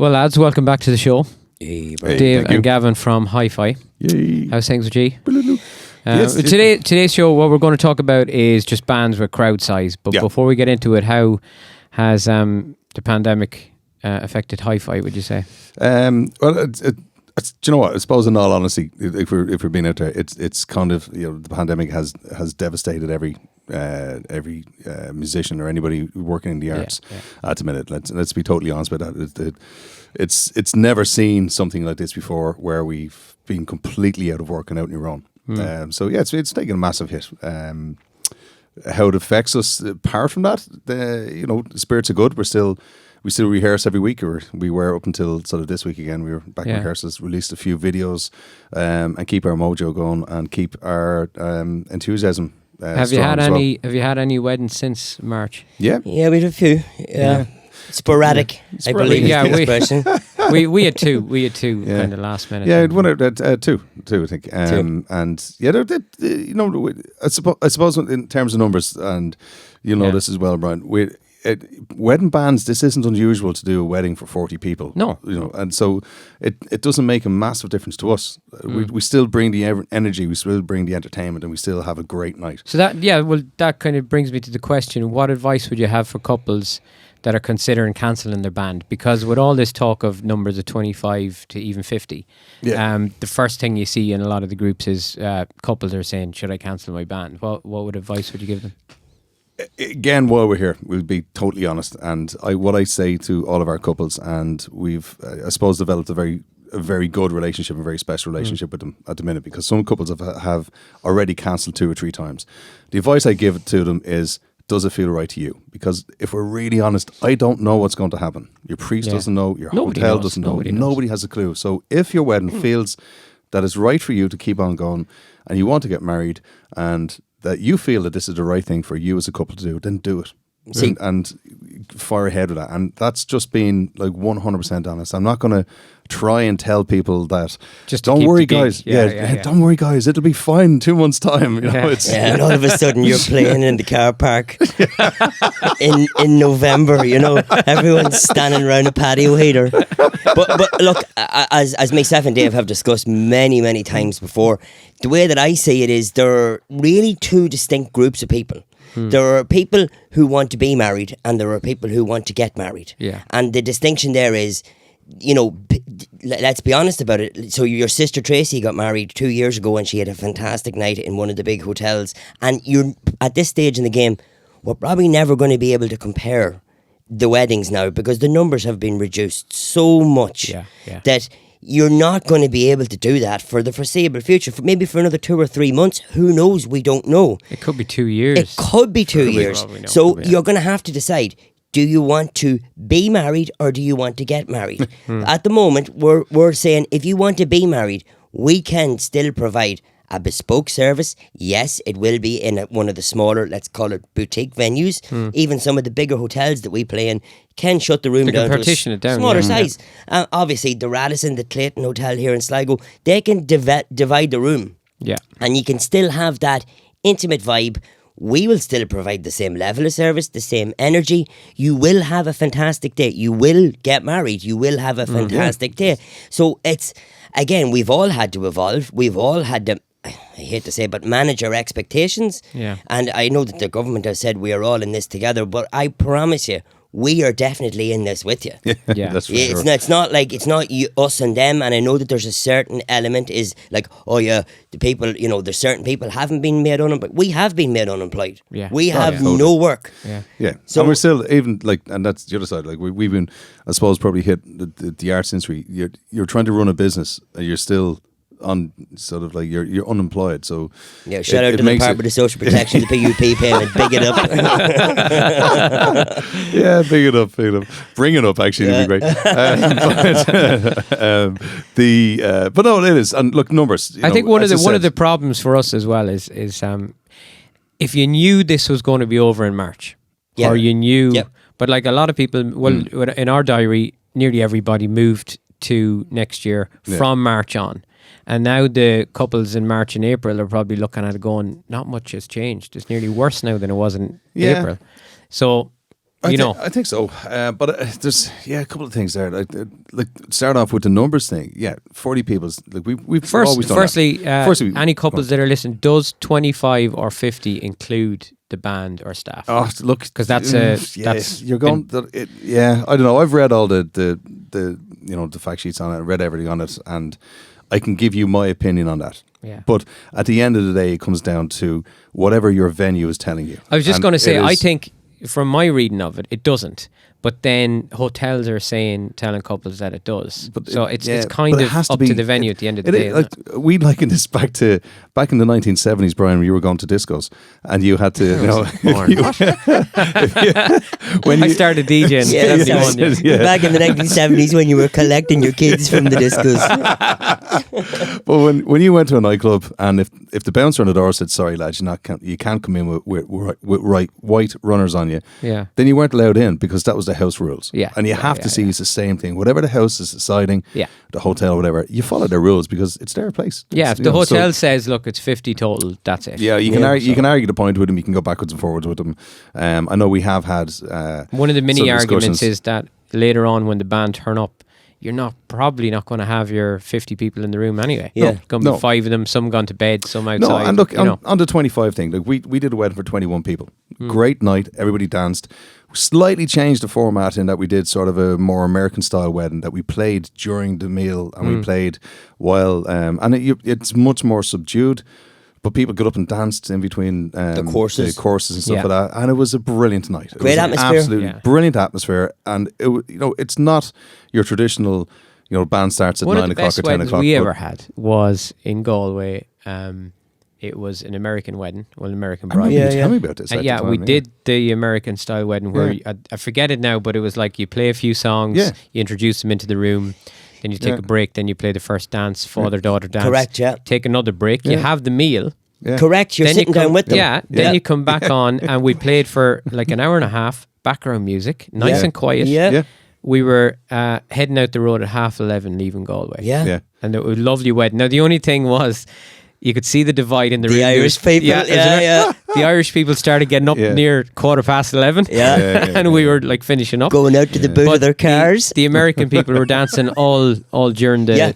Well, lads, welcome back to the show. Hey, Dave and Gavin from Hi-Fi. Yay. How's things with you? Yes, today's show, what we're going to talk about is just bands with crowd size. But before we get into it, how has the pandemic affected Hi-Fi, would you say? Well, it's, do you know what? I suppose, in all honesty, if we're being out there, it's kind of, the pandemic has devastated every musician or anybody working in the arts at the minute. Let's be totally honest about that. It's never seen something like this before, where we've been completely out of work and out on your own. It's taken a massive hit. How it affects us, apart from that, the spirits are good. We still rehearse every week, or we were up until sort of this week again. We were back in rehearsals, released a few videos, and keep our mojo going and keep our enthusiasm. Have you had any weddings since March? Yeah, we had a few. Yeah. Sporadic, I believe. Yeah, is the expression. we had two. We had two kind of last minute. Yeah, one two, I think. Two. And I suppose in terms of numbers, and this as well, Brian. Wedding bands, this isn't unusual to do a wedding for 40 people. No. And so it doesn't make a massive difference to us. We still bring the energy, we still bring the entertainment, and we still have a great night. So that kind of brings me to the question, what advice would you have for couples that are considering cancelling their band? Because with all this talk of numbers of 25 to even 50, the first thing you see in a lot of the groups is couples are saying, should I cancel my band? What advice would you give them? Again, while we're here, we'll be totally honest. And what I say to all of our couples, and we've, I suppose, developed a very good relationship, a very special relationship with them at the minute, because some couples have already cancelled 2 or 3 times. The advice I give to them is, does it feel right to you? Because if we're really honest, I don't know what's going to happen. Your priest doesn't know, your hotel doesn't know, nobody has a clue. So if your wedding feels that it's right for you to keep on going, and you want to get married, and that you feel that this is the right thing for you as a couple to do, then do it. And fire ahead with that. And that's just being like 100% honest. I'm not going to try and tell people that, just don't worry, guys. Don't worry, guys. It'll be fine in 2 months' time. And all of a sudden you're playing in the car park in November. Everyone's standing around a patio heater. But look, as myself and Dave have discussed many times before, the way that I see it is there are really 2 distinct groups of people. There are people who want to be married, and there are people who want to get married. Yeah. And the distinction there is, let's be honest about it. So your sister Tracy got married 2 years ago, and she had a fantastic night in one of the big hotels. And you're at this stage in the game, we're probably never going to be able to compare the weddings now, because the numbers have been reduced so much that you're not going to be able to do that for the foreseeable future. Maybe for another 2 or 3 months. Who knows? We don't know. It could be 2 years. It could be 2 years. So you're going to have to decide, do you want to be married or do you want to get married? At the moment, we're saying, if you want to be married, we can still provide a bespoke service. Yes, it will be in one of the smaller, let's call it boutique venues. Even some of the bigger hotels that we play in can shut the room down to a smaller size. Obviously, the Radisson, the Clayton Hotel here in Sligo, they can divide the room. Yeah. And you can still have that intimate vibe. We will still provide the same level of service, the same energy. You will have a fantastic day. You will get married. You will have a fantastic day. So it's, again, we've all had to evolve. We've all had to, I hate to say, but manage our expectations. Yeah. And I know that the government has said we are all in this together, but I promise you, we are definitely in this with you. Yeah, that's for sure. It's not like, it's not you, us and them. And I know that there's a certain element is like, the people, there's certain people haven't been made unemployed. We have been made unemployed. Yeah. We have no work. Yeah. Yeah. So, and we're still, even like, and that's the other side, like we've been, I suppose, probably hit the arts industry. You're trying to run a business, and you're still on sort of like you're unemployed, so shout out to the Department of Social Protection, the PUP payment, big it up. Big it up, bring it up. Actually, it'd be great. But no, it is. And look, numbers. I think one of the problems for us as well is if you knew this was going to be over in March, or you knew, but like a lot of people, in our diary, nearly everybody moved to next year from March on. And now the couples in March and April are probably looking at it going, not much has changed. It's nearly worse now than it was in April. So I think so. But there's a couple of things there. Like start off with the numbers thing. Yeah, 40 people. Like we've always done firstly, that. Firstly, any couples that are listening, does 25 or 50 include the band or staff? Oh, look, because that's you're going. I don't know. I've read all the the fact sheets on it. I read everything on it, and I can give you my opinion on that. Yeah. But at the end of the day, it comes down to whatever your venue is telling you. I was just going to say, I think from my reading of it, it doesn't. But then hotels are telling couples that it does. But so it's kind of up to the venue at the end of the day. We liken this back in the 1970s, Brian, when you were going to discos and you had to, when I started DJing. Back in the 1970s when you were collecting your kids from the discos. But when you went to a nightclub and if the bouncer on the door said, "Sorry lads, you can't come in with white runners on you," then you weren't allowed in because that was the house rules. Yeah. And you have to see it's the same thing. Whatever the house is deciding, the hotel, whatever, you follow their rules because it's their place. Yeah, if the hotel says, look, it's 50 total, that's it. Yeah, you can argue the point with them, you can go backwards and forwards with them. I know we have had one of the mini arguments is that later on when the band turn up, you're probably not going to have your 50 people in the room anyway. Yeah. Going to be 5 of them, some gone to bed, some outside. No, and look, on the 25 thing, like we did a wedding for 21 people. Great night, everybody danced. We slightly changed the format in that we did sort of a more American style wedding that we played during the meal and we played while, and it's much more subdued. But people got up and danced in between the courses and stuff like that, and it was a brilliant night. Great atmosphere, absolutely brilliant atmosphere, and it's not your traditional, band starts at 9 o'clock or 10 o'clock. One of the best weddings we ever had was in Galway. It was an American wedding, an American bride. Tell me about this. We did the American style wedding where I forget it now, but it was like you play a few songs, you introduce them into the room. Then you take a break, then you play the first dance, father-daughter dance. Correct, yeah. Take another break, you have the meal. Yeah. Correct, you're sitting down with them. Yeah, then you come back on and we played for like an hour and a half, background music, nice and quiet. Yeah. We were heading out the road at 11:30, leaving Galway. Yeah. And it was a lovely wedding. Now, the only thing was, you could see the divide in the room. The Irish people, The Irish people started getting up near 11:15. And we were like finishing up, going out to the boot of their cars. The American people were dancing all during the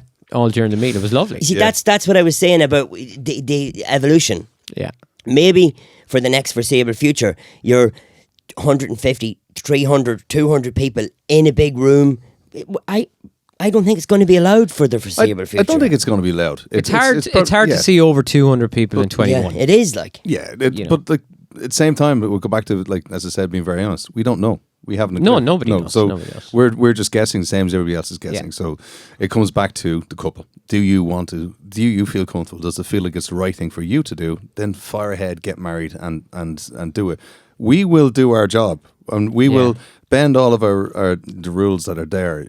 meet. It was lovely. You see, that's what I was saying about the evolution. Yeah, maybe for the next foreseeable future, you're 150, 300, 200 people in a big room. I don't think it's going to be allowed for the foreseeable future. I don't think it's going to be allowed. It's hard to see over 200 people in 21. Yeah, it is like. Yeah, but like, at the same time, we'll go back to, like, as I said, being very honest, we don't know. We haven't. Nobody knows. So nobody knows. We're just guessing the same as everybody else is guessing. Yeah. So it comes back to the couple. Do you feel comfortable? Does it feel like it's the right thing for you to do? Then fire ahead, get married and do it. We will do our job, and we will bend all of the rules that are there.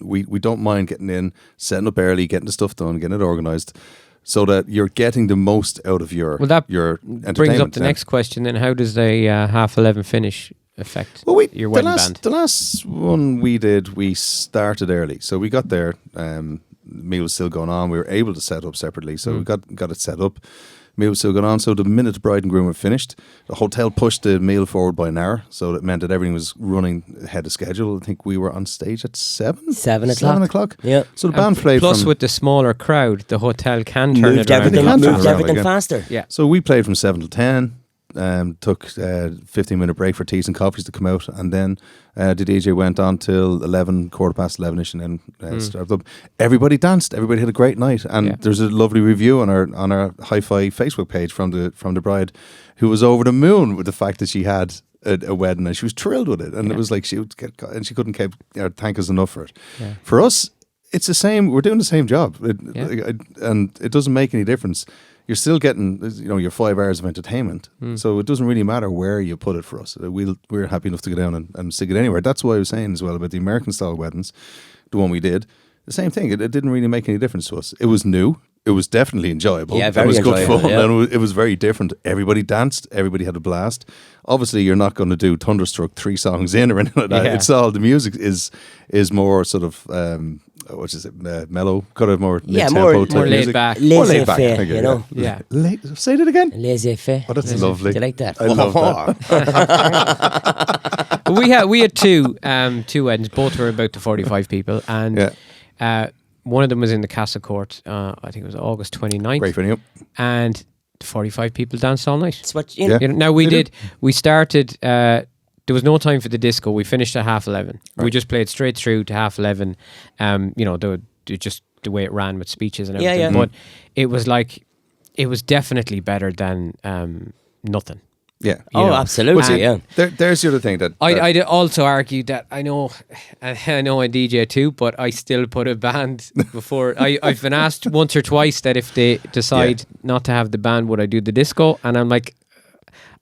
We don't mind getting in, setting up early, getting the stuff done, getting it organised, so that you're getting the most out of your entertainment. Brings up the next question. Then, how does the 11:30 finish affect your wedding band? The last one we did, we started early, so we got there. Meal was still going on. We were able to set up separately, so we got it set up. Meal was still going on, so the minute the bride and groom were finished, the hotel pushed the meal forward by an hour, so that meant that everything was running ahead of schedule. I think we were on stage at 7 o'clock. Yeah. So the band played. Plus, with the smaller crowd, the hotel can turn it around. Moved everything faster. Yeah. So we played from 7 till 10. Took a 15-minute break for teas and coffees to come out, and then the DJ went on till 11:15-ish, and then started up. Everybody danced. Everybody had a great night, and there's a lovely review on our Hi-Fi Facebook page from the bride, who was over the moon with the fact that she had a wedding, and she was thrilled with it, and it was like she couldn't thank us enough for it. Yeah. For us, it's the same. We're doing the same job, and it doesn't make any difference. You're still getting, your 5 hours of entertainment. So it doesn't really matter where you put it for us. We're happy enough to go down and stick it anywhere. That's why I was saying as well about the American style weddings, the one we did. The same thing. It didn't really make any difference to us. It was new. It was definitely enjoyable. Yeah, very enjoyable. It was good fun. Yeah. And it was very different. Everybody danced. Everybody had a blast. Obviously, you're not going to do Thunderstruck 3 songs in or anything like that. It's all, the music is more sort of, mellow, kind of more mid-tempo more laid back. Laissez-faire, Yeah. Say that again. Laissez-faire. Oh, that's lovely. Do you like that? I love that. we had two weddings. Both were about to 45 people, and one of them was in the Castle Court. I think it was August 29th. Great venue. And 45 people danced all night. That's what, you know. Now we started. There was no time for the disco. We finished at 11:30. Right. We just played straight through to 11:30. Just the way it ran with speeches and everything. But it was definitely better than nothing. Yeah. Absolutely. There's the other thing that I'd also argue that I know I DJ too, but I still put a band before. I've been asked once or twice that if they decide not to have the band, would I do the disco? And I'm like,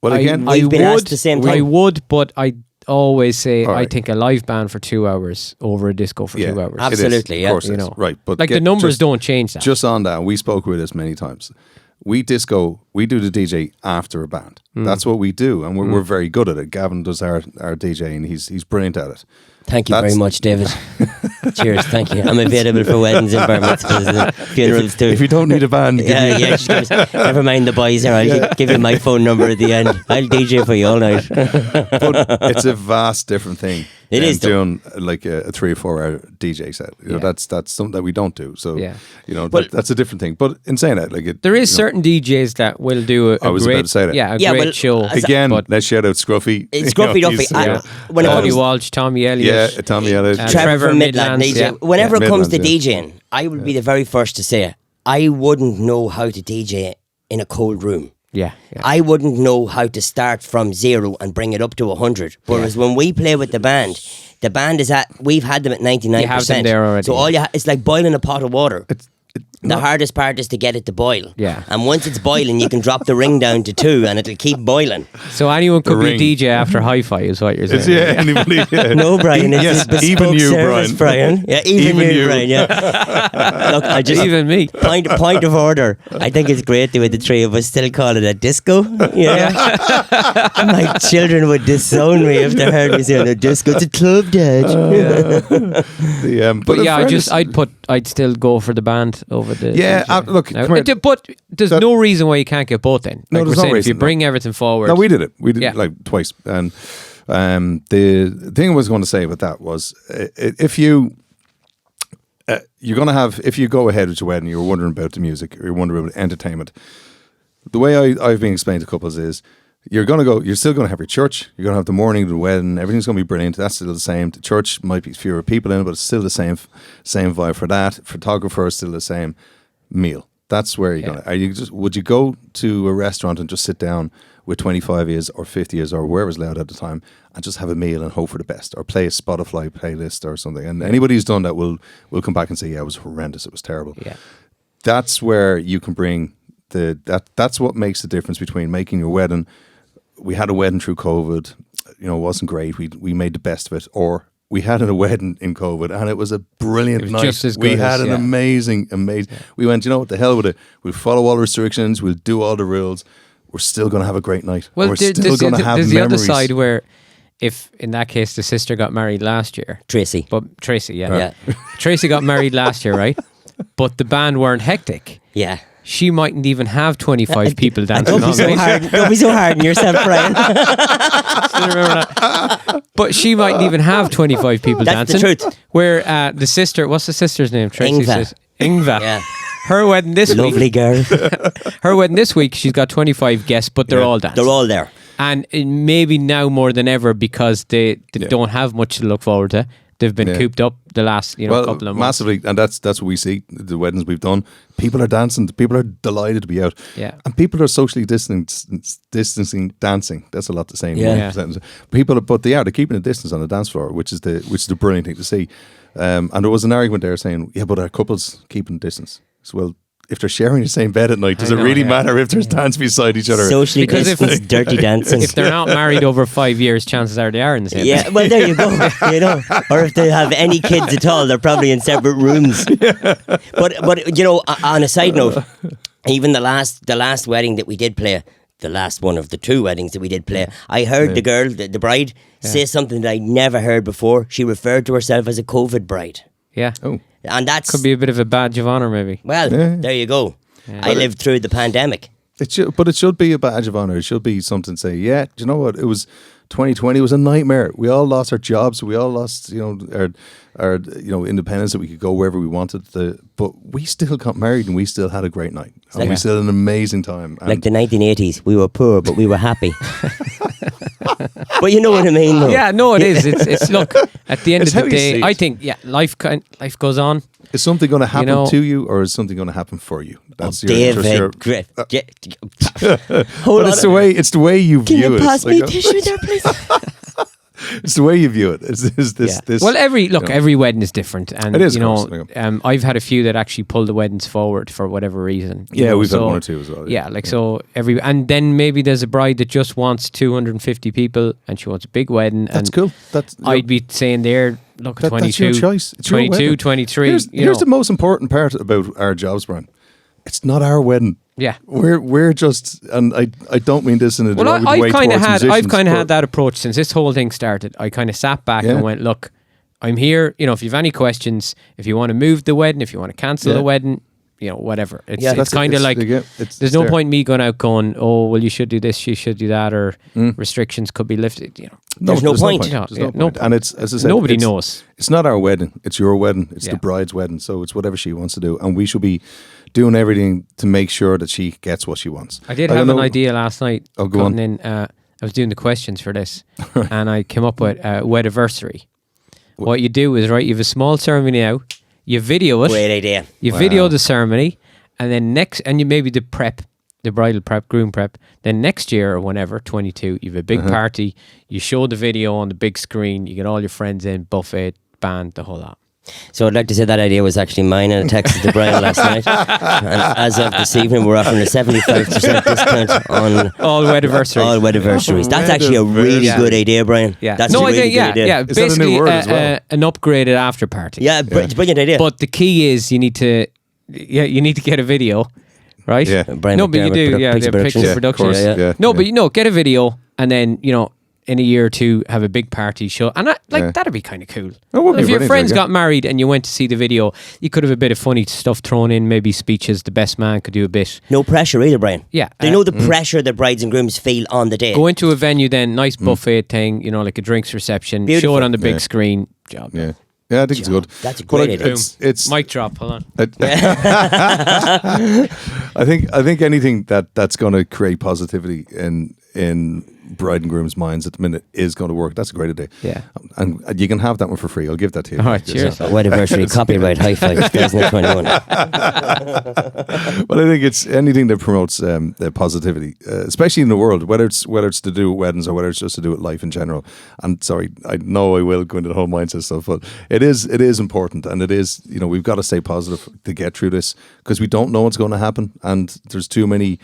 well, again, I've been asked the same thing. I would, but I always say I think a live band for 2 hours over a disco for 2 hours. Absolutely, of course, right. But the numbers don't change that. Just on that, we spoke with this many times. We do the DJ after a band. That's what we do, and we're very good at it. Gavin does our DJ, and he's brilliant at it. Thank you very much, David. Cheers, thank you. I'm available for weddings and bar mitzvahs, funerals too. If you don't need a band, never mind the boys here. I'll give you my phone number at the end. I'll DJ for you all night. But it's a vast different thing. It is doing like a 3 or 4 hour DJ set. You know, that's something that we don't do. So that's a different thing. But in saying that, there is certain DJs that will do a great show. Again, let's shout out Scruffy. It's Scruffy Duffy. Tommy Walsh, Tommy Elliott. Yeah, Tommy Elliott. Trevor from Midland. Whenever it comes to Midlands, DJing, I would be the very first to say I wouldn't know how to DJ in a cold room. Yeah. I wouldn't know how to start from 0 and bring it up to 100. Whereas when we play with the band is we've had them at 99%. You have them there already. So it's like boiling a pot of water. The hardest part is to get it to boil. Yeah. And once it's boiling, you can drop the ring down to 2 and it'll keep boiling. So anyone could be a DJ after hi-fi is what you're saying. Anybody. Yeah. No, Brian. It's even you, Brian. Yeah, even you, Brian. Yeah. Look, even me. Point of order. I think it's great the way the three of us still call it a disco. Yeah. My children would disown me if they heard me saying a disco. It's a club, Dad. I'd still go for the band over the look, but there's no reason why you can't get both in. No, there's no reason. If you bring everything forward. No, we did it like twice. And the thing I was going to say about that was if you're going to have, if you go ahead with your wedding, you're wondering about the music, or you're wondering about entertainment, the way I've been explained to couples is you're still going to have your church, you're going to have the morning of the wedding, everything's going to be brilliant, that's still the same. The church might be fewer people in it, but it's still the same vibe for that. Photographer is still the same. Meal. That's where you're going to, would you go to a restaurant and just sit down with 25 years or 50 years or wherever's allowed at the time and just have a meal and hope for the best, or play a Spotify playlist or something? And anybody who's done that will come back and say, it was horrendous, it was terrible. Yeah. That's where you can bring that's what makes the difference between making your wedding. We had a wedding through COVID, it wasn't great. We made the best of it. Or we had a wedding in COVID and it was a brilliant night. Just as good. We had an amazing. We went, what the hell with it? We'll follow all the restrictions. We'll do all the rules. We're still going to have a great night. Well, we're still going to have there's memories. the other side where, if in that case the sister got married last year, Tracy, Tracy got married last year, right? But the band weren't hectic. Yeah. She mightn't even have 25 people dancing. Don't be so hard on yourself, Brian. Still remember that. But she mightn't even have 25 people dancing. That's the truth. Where the sister, what's the sister's name? Ingva. Yeah. Her wedding this week. Lovely girl. Her wedding this week, she's got 25 guests, but they're all dancing. They're all there. And maybe now more than ever, because they don't have much to look forward to. They've been cooped up the last couple of months. Massively, and that's what we see. The weddings we've done, people are dancing. People are delighted to be out. Yeah, and people are socially distancing dancing. That's a lot to say. Yeah, people, but they're keeping a distance on the dance floor, which is the brilliant thing to see. And there was an argument there saying, but are couples keeping distance? So, well, if they're sharing the same bed at night, does it really matter if there's dance beside each other? Socially distanced, dirty dancing. If they're not married over 5 years, chances are they are in the same bed. Well, there you go. Or if they have any kids at all, they're probably in separate rooms. But on a side note, even the last wedding that we did play, the last one of the 2 weddings that we did play, I heard the girl, the bride, say something that I never heard before. She referred to herself as a COVID bride. Yeah. Oh. And that's could be a bit of a badge of honour, maybe. Well, there you go. Yeah. I lived through the pandemic. It should be a badge of honour. It should be something to say, do you know what? It was 2020 was a nightmare. We all lost our jobs. We all lost, our independence, that we could go wherever we wanted. But we still got married and we still had a great night. And we still had an amazing time. Like the 1980s, we were poor, but we were happy. But you know what I mean, though. Yeah, no, it is. It's look, at the end of the day, I think, life goes on. Is something going to happen to you, or is something going to happen for you? That's David Griff. But it's the way you view it. Can you pass me tissue there, please? It's the way you view it. This. Well, every wedding is different, and it is, I've had a few that actually pull the weddings forward for whatever reason. We've had one or two as well. So and then maybe there's a bride that just wants 250 people, and she wants a big wedding. That's and cool. I'd be saying there, look, 22, that's your choice. It's 22, 23. Here's the most important part about our jobs, Brian. It's not our wedding. Yeah, we're just, and I don't mean this in a derogatory way towards musicians. I've kind of had that approach since this whole thing started. I kind of sat back and went, look, I'm here. If you have any questions, if you want to move the wedding, if you want to cancel the wedding, whatever. It's kind of like there's no point in me going out going, oh, well, you should do this, you should do that, or restrictions could be lifted. There's no point. There's no point. And it's, as I said, nobody knows. It's not our wedding. It's your wedding. It's the bride's wedding. So it's whatever she wants to do, and we should be doing everything to make sure that she gets what she wants. I did have an idea last night. Oh, go on. I was doing the questions for this, and I came up with a wediversary. What you do is, right, you have a small ceremony now, you video it. Great idea. You video the ceremony, and then you maybe the bridal prep, groom prep. Then next year or whenever, 22, you have a big party, you show the video on the big screen, you get all your friends in, buffet, band, the whole lot. So I'd like to say that idea was actually mine, and I texted to Brian last night. And as of this evening, we're offering a 75% discount on all wediversaries. All wediversaries. That's actually a really good idea, Brian. Yeah. That's a really good idea. Yeah, is basically that a new word as well? An upgraded after party. Yeah, it's a brilliant idea. But the key is you need to get a video, right? Yeah. Brian no, but you do. The picture production. But get a video, and then in a year or two have a big party show, and that'd be kind of cool. If your friends got married and you went to see the video, you could have a bit of funny stuff thrown in, maybe speeches. The best man could do a bit. No pressure either, Brian. Yeah, they know the pressure that brides and grooms feel on the day. Go into a venue then, nice buffet thing, like a drinks reception. Beautiful. Show it on the big screen. Job. Yeah. Yeah, I think it's good. That's a great idea. It's mic drop. Hold on. I think anything that's going to create positivity in bride and groom's minds at the minute is going to work. That's a great idea. Yeah, and you can have that one for free. I'll give that to you. All right, cheers. Wediversary copyright high five 2021. Well, I think it's anything that promotes positivity, especially in the world, whether it's to do with weddings or whether it's just to do with life in general. And sorry, I know I will go into the whole mindset stuff, but it is important, and it is, we've got to stay positive to get through this, because we don't know what's going to happen, and there's too many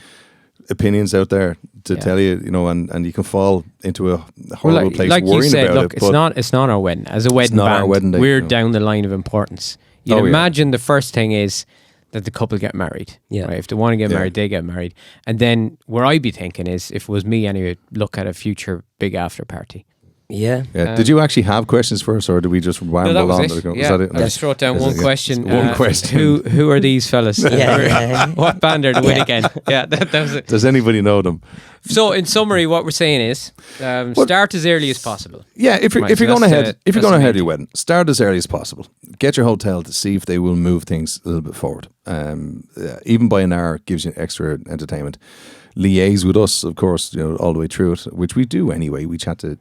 opinions out there to tell you, and you can fall into a horrible place worrying you said, about look, it. It's not our wedding. As a wedding band, our wedding day, we're down the line of importance. You'd imagine the first thing is that the couple get married. Yeah. Right? If they want to get married, they get married. And then where I'd be thinking is, if it was me anyway, look at a future big after party. Yeah. Did you actually have questions for us, or did we just ramble on? Was that it? I just wrote down one question. One question. Who are these fellas? What band are they with again? Yeah, that was it. Does anybody know them? So, in summary, what we're saying is, start as early as possible. Yeah, if you're going ahead of your wedding, start as early as possible. Get your hotel to see if they will move things a little bit forward. Even by an hour gives you extra entertainment. Liaise with us, of course, all the way through it, which we do anyway. We chat to,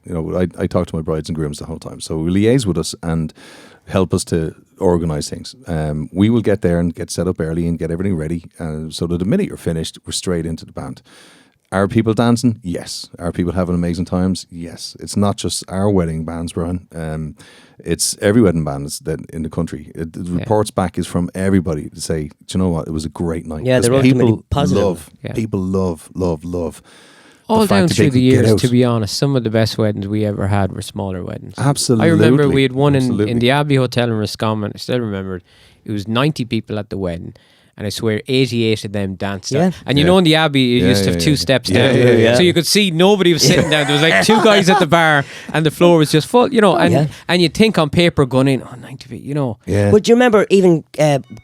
I talk to my brides and grooms the whole time. So liaise with us and help us to organise things. We will get there and get set up early and get everything ready. So that the minute you're finished, we're straight into the band. Are people dancing? Yes. Are people having amazing times? Yes. It's not just our wedding bands, Brian. It's every wedding band that in the country. The reports back is from everybody to say, do you know what? It was a great night. Yeah, they're ultimately positive. People love. All down through the years, to be honest, some of the best weddings we ever had were smaller weddings. Absolutely. I remember we had one in the Abbey Hotel in Roscommon. I still remember it was 90 people at the wedding. and I swear 88 of them danced. Yeah. And you know in the Abbey you used to have 2 steps down, so you could see nobody was sitting down. There was like 2 guys at the bar, and the floor was just full, you know. And you'd think on paper going in, 90 feet, you know. Yeah. But do you remember even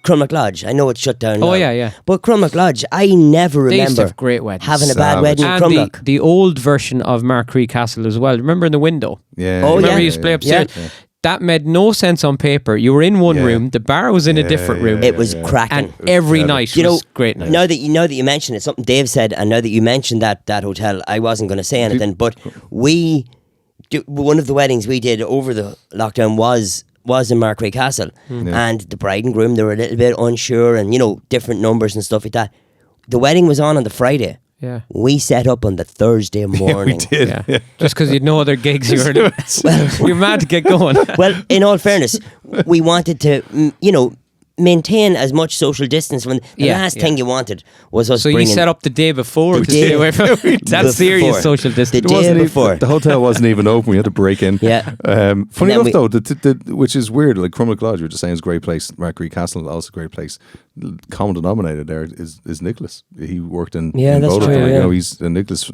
Crummock Lodge? I know it's shut down now. Oh yeah. But Crummock Lodge, I never They used to remember have great weddings. having a bad wedding in And Crumlock. the old version of Markree Castle as well. Remember in the window? Yeah. Oh, Remember yeah. you used to play upstairs? Yeah. That made no sense on paper. You were in one room, the bar was in a different room. It was cracking. And every night was great night. Now that you mention it, something Dave said, and now that you mentioned that hotel, I wasn't going to say anything, but one of the weddings we did over the lockdown was in Markree Castle, and the bride and groom, they were a little bit unsure, and different numbers and stuff like that. The wedding was on the Friday. Yeah. We set up on the Thursday morning. We did. Yeah. Just because you'd no other gigs you were doing. You're mad to get going. Well, in all fairness, we wanted to, maintain as much social distance. When the last thing you wanted was us So bringing... you set up the day before to day stay away from that's serious social distance. The day before. The hotel wasn't even open. We had to break in. Yeah. Funny enough, though, which is weird. Like Crumlock Lodge, you were just saying, is a great place. Markree Castle, also a great place. Common denominator there is Nicholas. He worked in that's both of true. them. Yeah. Nicholas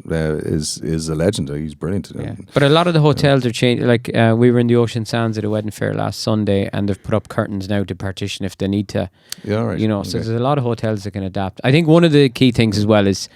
is a legend. He's brilliant. Yeah. But a lot of the hotels are changing. Like we were in the Ocean Sands at a wedding fair last Sunday, and they've put up curtains now to partition if they need to. Yeah, right. So there's a lot of hotels that can adapt. I think one of the key things as well is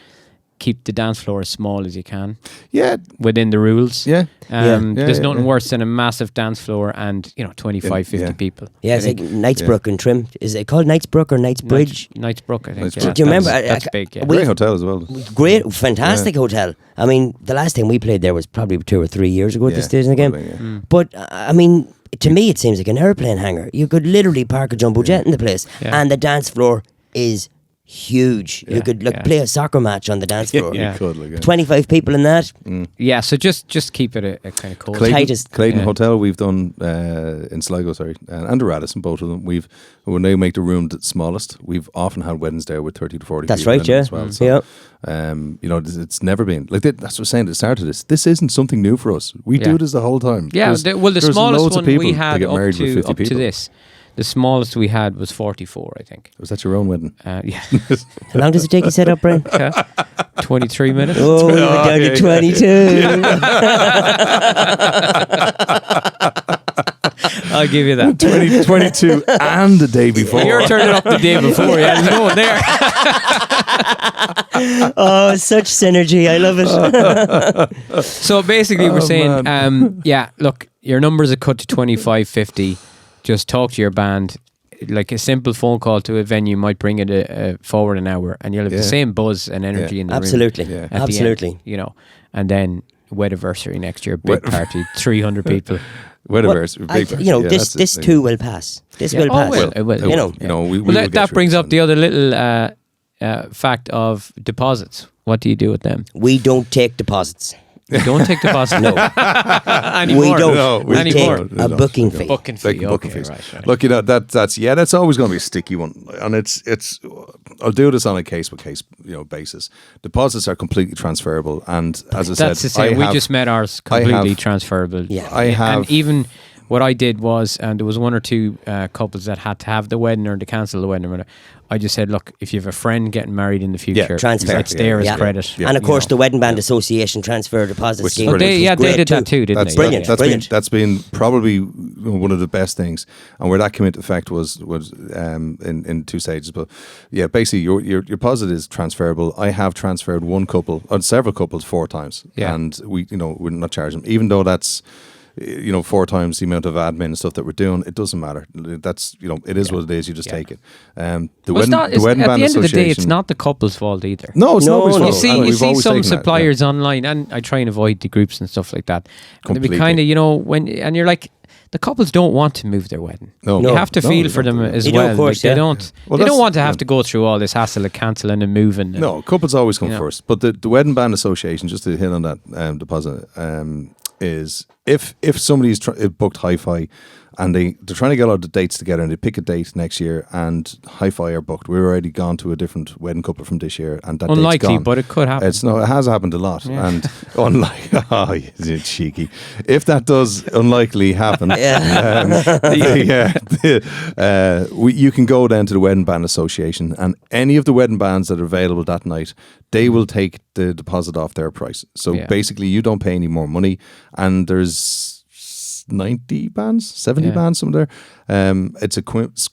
keep the dance floor as small as you can. Yeah. Within the rules. Yeah. There's nothing worse than a massive dance floor and 25, 50 people. Yeah, it's like Knightsbrook and Trim. Is it called Knightsbrook or Knightsbridge? Knightsbrook, I think. Knightsbrook. Do you remember? That's big, yeah. Great hotel as well. Great, fantastic hotel. I mean, the last time we played there was probably 2 or 3 years ago at this stage in the game. But, I mean, to me, it seems like an airplane hangar. You could literally park a jumbo jet in the place. Yeah. And the dance floor is huge. You could play a soccer match on the dance floor. You could, 25 people in that. Yeah, so just keep it a kind of cold. Clayton Hotel we've done in Sligo, and the Radisson, both of them. We'll now make the room the smallest. We've often had weddings there with 30 to 40 That's people right, in as well. So, it's never been like that's what I was saying at the start of this. This isn't something new for us. We do this the whole time. Yeah, the smallest one we had up to this. The smallest we had was 44, I think. Was that your own wedding? Yeah. How long does it take to set up, Brian? 23 minutes. Oh, we went down to 22. I'll give you that. 22 and the day before. You're turning up the day before. Yeah, there's no one there. Oh, such synergy. I love it. So basically we're saying, look, your numbers are cut to 25, 50. Just talk to your band. Like a simple phone call to a venue might bring it forward an hour, and you'll have the same buzz and energy in the room. Absolutely. Absolutely. End, and then Wediversary next year, big party, 300 people. Wediversary, big party. This too will pass. This will pass. It will. That brings up the other little fact of deposits. What do you do with them? We don't take deposits. We don't take deposits. No. Anymore. We don't. No, we take a booking fee. Booking fee. Booking fees. Right. Look, that's always going to be a sticky one, and it's. I'll do this on a case by case, basis. Deposits are completely transferable, and as I said, that's the same. We just made ours completely transferable. Yeah, I have, and even. What I did was, and there was 1 or 2 couples that had to have the wedding or to cancel the wedding. I just said, look, if you have a friend getting married in the future, transfer. It's there as credit. Yeah. And of course, the Wedding Band Association transfer deposit scheme. They did that too, didn't they? Brilliant. Brilliant. That's been probably one of the best things. And where that came into effect was in 2 stages. But yeah, basically, your deposit is transferable. I have transferred several couples 4 times, and we're not charging them, even though that's. 4 times the amount of admin and stuff that we're doing. It doesn't matter. That's it is what it is. You just take it. The wedding band association. At the end of the day, it's not the couple's fault either. No, it's not. You see some suppliers online, and I try and avoid the groups and stuff like that. And they be kind of and you're like, the couples don't want to move their wedding. No, you have to feel for them as well. Of course, they don't. They don't want to have to go through all this hassle of cancelling and moving. No, couples always come first. But the wedding band association, just to hit on that deposit. Is if somebody's booked hi-fi and they're trying to get all the dates together, and they pick a date next year, and hi-fi are booked. We're already gone to a different wedding couple from this year, and that unlikely, date's gone. but it could happen. It has happened a lot, and it's cheeky. If that does unlikely happen, you can go then to the Wedding Band Association, and any of the wedding bands that are available that night, they will take the deposit off their price. So basically, you don't pay any more money, and there's 90 bands, 70 bands, somewhere there. It's a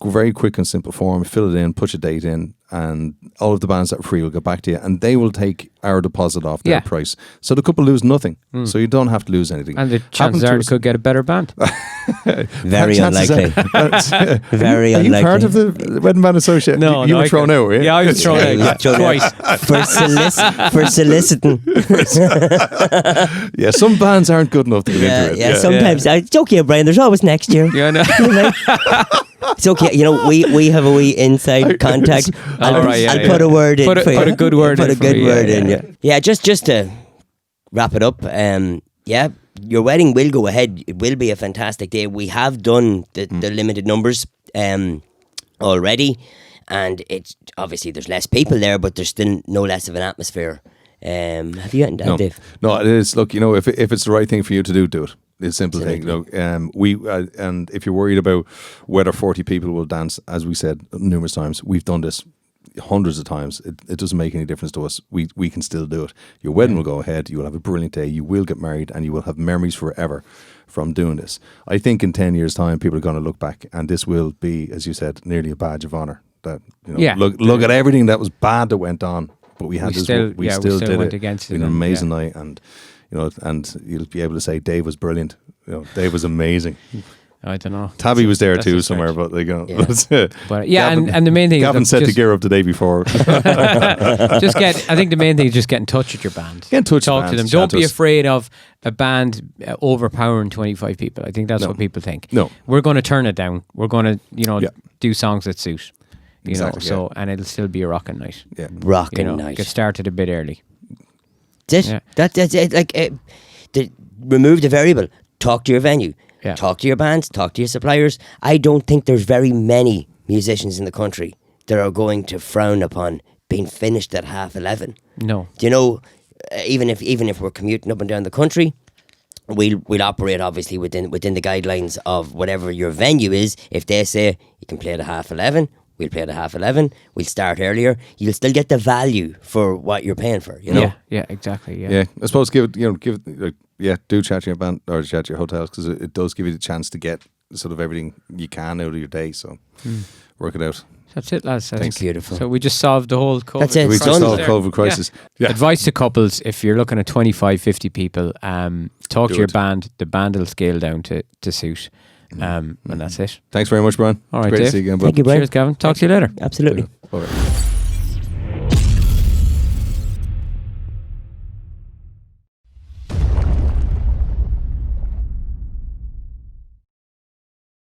very quick and simple form. Fill it in, put your date in, and all of the bands that are free will get back to you, and they will take our deposit off their price. So the couple lose nothing. So you don't have to lose anything. And the chances are they could get a better band. Very unlikely. Very unlikely. Are you part of the Wedding Band Association? No, you were thrown out, were you? Yeah, I was thrown out twice. For soliciting. Yeah, some bands aren't good enough to get into it. Yeah, sometimes. It's okay, Brian, there's always next year. Yeah, no. It's okay. You know, we have a wee inside contact. I'll put a word in for you. Put a good word in. Put a good word in. Yeah, just to wrap it up. Your wedding will go ahead. It will be a fantastic day. We have done the limited numbers already, and it's obviously there's less people there, but there's still no less of an atmosphere. Have you gotten that, Dave? No, it is. Look, if it's the right thing for you to do, do it. It's a simple thing. And if you're worried about whether 40 people will dance, as we said numerous times, we've done this hundreds of times. It doesn't make any difference to us. We can still do it. Your wedding will go ahead. You will have a brilliant day. You will get married, and you will have memories forever from doing this. I think in 10 years' time, people are going to look back, and this will be, as you said, nearly a badge of honor. That look at everything that was bad that went on, but we still did went it. Against it. An amazing night, and and you'll be able to say Dave was brilliant. Dave was amazing. I don't know. Tabby was there too somewhere, but that's it. But and the main thing Gavin set the gear up the day before. I think the main thing is just get in touch with your band. Get in touch. Talk to them. Don't be afraid of a band overpowering 25 people. I think that's what people think. No, we're going to turn it down. We're going to do songs that suit. And it'll still be a rocking night. Yeah, rocking night. Get started a bit early. That's it. Like, remove the variable. Talk to your venue. Yeah. Talk to your bands. Talk to your suppliers. I don't think there's very many musicians in the country that are going to frown upon being finished at 11:30. No. Even if we're commuting up and down the country, we'll operate obviously within the guidelines of whatever your venue is. If they say you can play at 11:30. We'll play at 11:30. We'll start earlier. You'll still get the value for what you're paying for. Yeah, exactly. Yeah. I suppose do chat to your band or chat to your hotels, because it does give you the chance to get sort of everything you can out of your day. So work it out. That's it, lads. Thanks. Beautiful. So we just solved the whole COVID. That's it. We just solved the COVID crisis. Yeah. Advice to couples: if you're looking at 25, 50 people, talk to your band. The band will scale down to suit. And that's it. Thanks very much, Brian. All right, Great Dave. to see you again, bud. Thank you, Brian. Cheers, Gavin. Talk to you later. Absolutely. Bye.